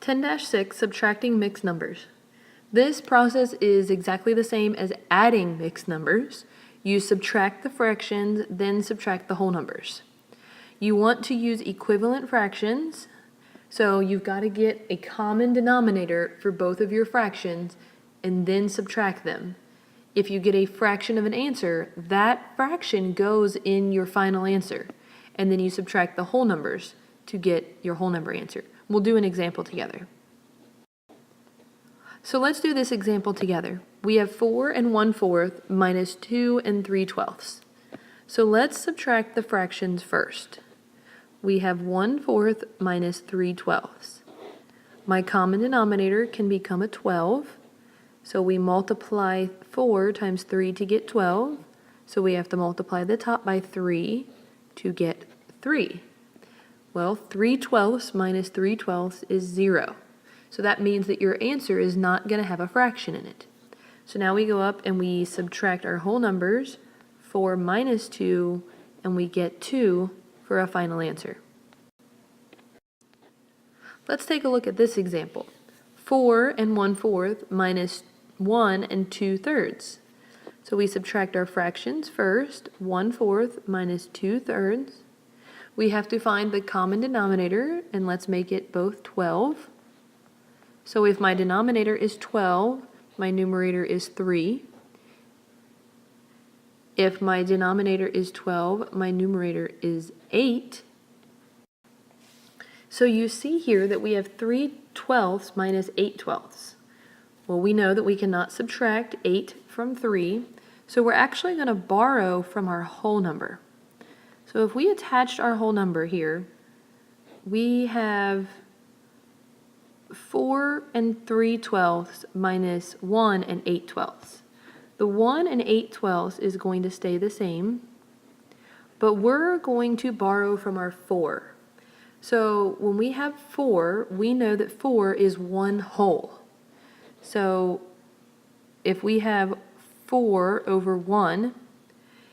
10-6, subtracting mixed numbers. This process is exactly the same as adding mixed numbers. You subtract the fractions, then subtract the whole numbers. You want to use equivalent fractions, so you've got to get a common denominator for both of your fractions and then subtract them. If you get a fraction of an answer, that fraction goes in your final answer, and then you subtract the whole numbers to get your whole number answer. We'll do an example together. So let's do this example together. We have 4 1/4 minus 2 3/12. So let's subtract the fractions first. We have 1/4 minus 3/12. My common denominator can become a 12. So we multiply 4 times 3 to get 12. So we have to multiply the top by 3 to get 3. Well, 3/12 minus 3/12 is 0. So that means that your answer is not going to have a fraction in it. So now we go up and we subtract our whole numbers, 4 minus 2, and we get 2 for a final answer. Let's take a look at this example. 4 1/4 minus 1 2/3. So we subtract our fractions first, 1/4 minus 2/3. We have to find the common denominator, and let's make it both 12. So if my denominator is 12, my numerator is 3. If my denominator is 12, my numerator is 8. So you see here that we have 3/12 minus 8/12. Well, we know that we cannot subtract 8 from 3, so we're actually going to borrow from our whole number. So if we attached our whole number here, we have 4 3/12 minus 1 8/12. The 1 8/12 is going to stay the same, but we're going to borrow from our 4. So when we have 4, we know that 4 is 1 whole. So if we have 4 over 1,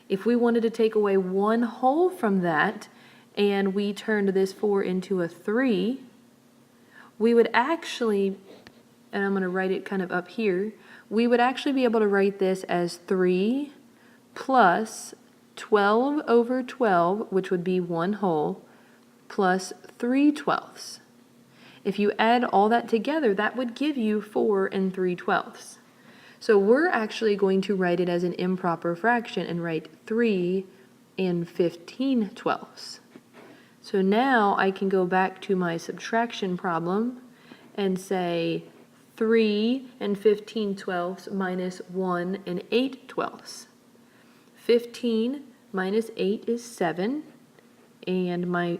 if we wanted to take away 1 whole from that, and we turned this 4 into a 3, we would actually, and I'm going to write it kind of up here, we would actually be able to write this as 3 plus 12 over 12, which would be 1 whole, plus 3/12. If you add all that together, that would give you 4 3/12. So we're actually going to write it as an improper fraction and write 3 15/12. So now I can go back to my subtraction problem and say 3 15/12 minus 1 8/12. 15 minus 8 is 7, and my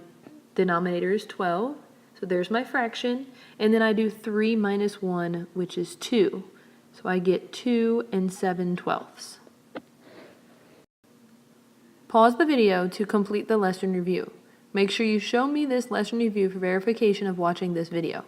denominator is 12. So there's my fraction, and then I do 3 minus 1, which is 2. So I get 2 7/12. Pause the video to complete the lesson review. Make sure you show me this lesson review for verification of watching this video.